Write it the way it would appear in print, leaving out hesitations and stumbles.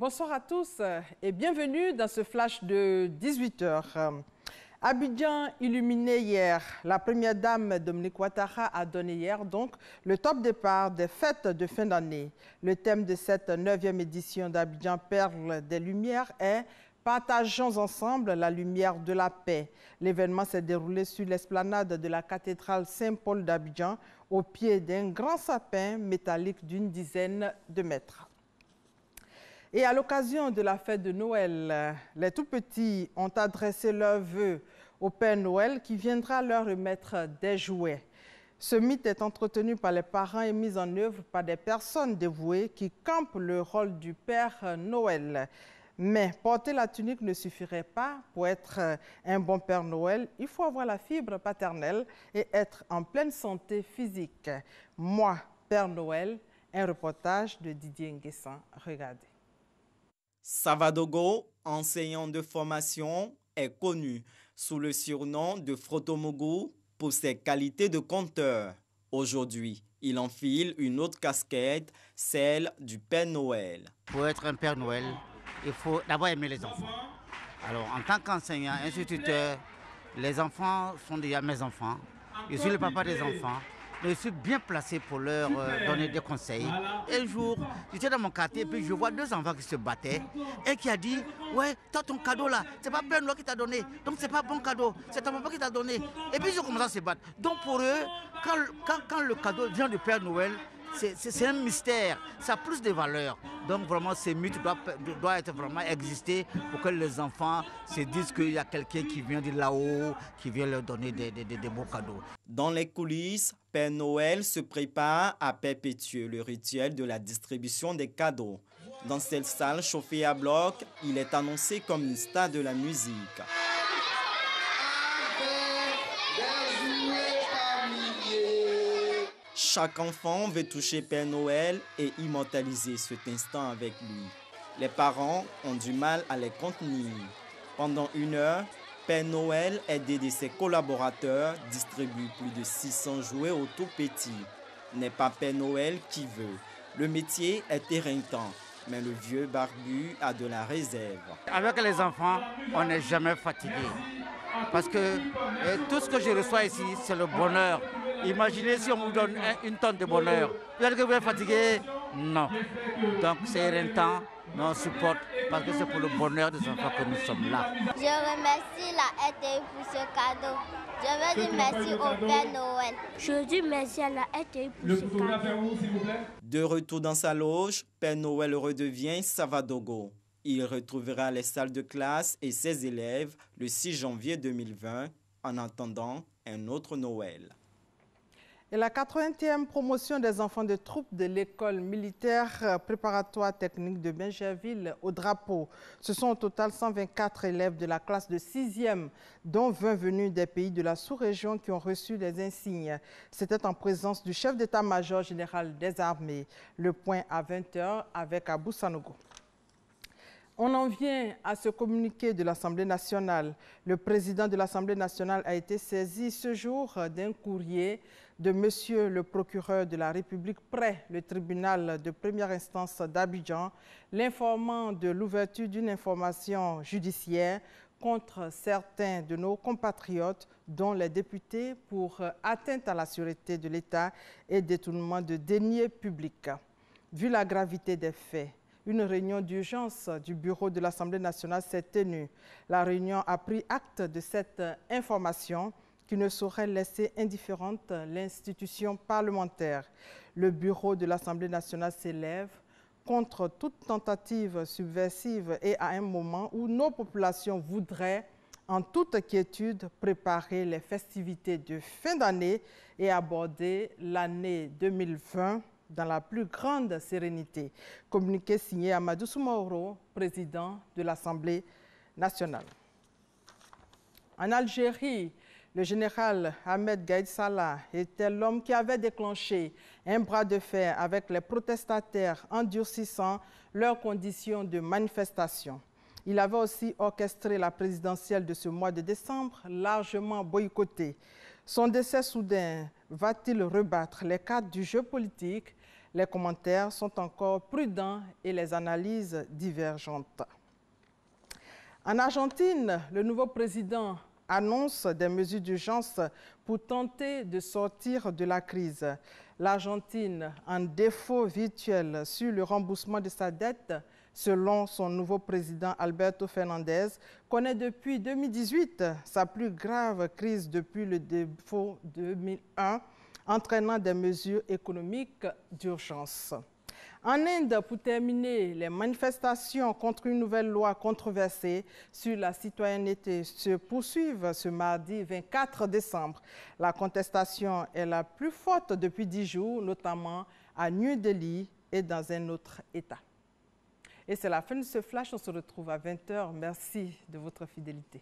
Bonsoir à tous et bienvenue dans ce flash de 18 h. Abidjan illuminé hier. La première dame Dominique Ouattara a donné hier donc le top départ des fêtes de fin d'année. Le thème de cette 9e édition d'Abidjan Perle des Lumières est « Partageons ensemble la lumière de la paix ». L'événement s'est déroulé sur l'esplanade de la cathédrale Saint-Paul d'Abidjan au pied d'un grand sapin métallique d'une dizaine de mètres. Et à l'occasion de la fête de Noël, les tout-petits ont adressé leurs vœux au Père Noël qui viendra leur remettre des jouets. Ce mythe est entretenu par les parents et mis en œuvre par des personnes dévouées qui campent le rôle du Père Noël. Mais porter la tunique ne suffirait pas pour être un bon Père Noël. Il faut avoir la fibre paternelle et être en pleine santé physique. Moi, Père Noël, un reportage de Didier Nguessan. Regardez. Savadogo, enseignant de formation, est connu sous le surnom de Frotomougou pour ses qualités de conteur. Aujourd'hui, il enfile une autre casquette, celle du Père Noël. Pour être un Père Noël, il faut d'abord aimer les enfants. Alors, en tant qu'enseignant, instituteur, les enfants sont déjà mes enfants. Je suis le papa des enfants. Je suis bien placé pour leur donner des conseils. Un jour, j'étais dans mon quartier et puis je vois deux enfants qui se battaient. Un qui a dit, ouais, toi ton cadeau là, c'est pas Père Noël qui t'a donné, donc c'est pas bon cadeau, c'est ton papa qui t'a donné. Et puis ils ont commencé à se battre. Donc pour eux, quand le cadeau vient du Père Noël, c'est un mystère, ça a plus de valeur. Donc vraiment, ces mythes doivent être vraiment exister pour que les enfants se disent qu'il y a quelqu'un qui vient de là-haut, qui vient leur donner des beaux cadeaux. Dans les coulisses, Père Noël se prépare à perpétuer le rituel de la distribution des cadeaux. Dans cette salle chauffée à bloc, il est annoncé comme une star de la musique. Chaque enfant veut toucher Père Noël et immortaliser cet instant avec lui. Les parents ont du mal à les contenir. Pendant 1 heure, Père Noël, aidé de ses collaborateurs, distribue plus de 600 jouets aux tout-petits. N'est pas Père Noël qui veut. Le métier est éreintant, mais le vieux barbu a de la réserve. Avec les enfants, on n'est jamais fatigué. Parce que tout ce que je reçois ici, c'est le bonheur. Imaginez si on vous donne une tonne de bonheur. Vous allez que vous êtes fatigué? Non. Donc c'est éreintant, mais on supporte parce que c'est pour le bonheur des enfants que nous sommes là. Je remercie la RTI pour ce cadeau. Je veux dire merci au Père Noël. Je dis merci à la RTI pour ce cadeau. De retour dans sa loge, Père Noël redevient Savadogo. Il retrouvera les salles de classe et ses élèves le 6 janvier 2020 en attendant un autre Noël. Et la 80e promotion des enfants de troupes de l'école militaire préparatoire technique de Bingerville au drapeau. Ce sont au total 124 élèves de la classe de 6e, dont 20 venus des pays de la sous-région qui ont reçu les insignes. C'était en présence du chef d'état-major général des armées. Le point à 20 h avec Abou Sanogo. On en vient à ce communiqué de l'Assemblée nationale. Le président de l'Assemblée nationale a été saisi ce jour d'un courrier de monsieur le procureur de la République près le tribunal de première instance d'Abidjan, l'informant de l'ouverture d'une information judiciaire contre certains de nos compatriotes, dont les députés, pour atteinte à la sûreté de l'État et détournement de deniers publics. Vu la gravité des faits, une réunion d'urgence du bureau de l'Assemblée nationale s'est tenue. La réunion a pris acte de cette information qui ne saurait laisser indifférente l'institution parlementaire. Le bureau de l'Assemblée nationale s'élève contre toute tentative subversive et à un moment où nos populations voudraient, en toute quiétude, préparer les festivités de fin d'année et aborder l'année 2020 dans la plus grande sérénité. Communiqué signé Amadou Soumaoro, président de l'Assemblée nationale. En Algérie, le général Ahmed Gaïd Salah était l'homme qui avait déclenché un bras de fer avec les protestataires en durcissant leurs conditions de manifestation. Il avait aussi orchestré la présidentielle de ce mois de décembre, largement boycottée. Son décès soudain va-t-il rebattre les cartes du jeu politique? Les commentaires sont encore prudents et les analyses divergentes. En Argentine, le nouveau président annonce des mesures d'urgence pour tenter de sortir de la crise. L'Argentine, en défaut virtuel sur le remboursement de sa dette, selon son nouveau président Alberto Fernandez, connaît depuis 2018 sa plus grave crise depuis le défaut 2001, entraînant des mesures économiques d'urgence. En Inde, pour terminer, les manifestations contre une nouvelle loi controversée sur la citoyenneté se poursuivent ce mardi 24 décembre. La contestation est la plus forte depuis 10 jours, notamment à New Delhi et dans un autre État. Et c'est la fin de ce flash. On se retrouve à 20 h. Merci de votre fidélité.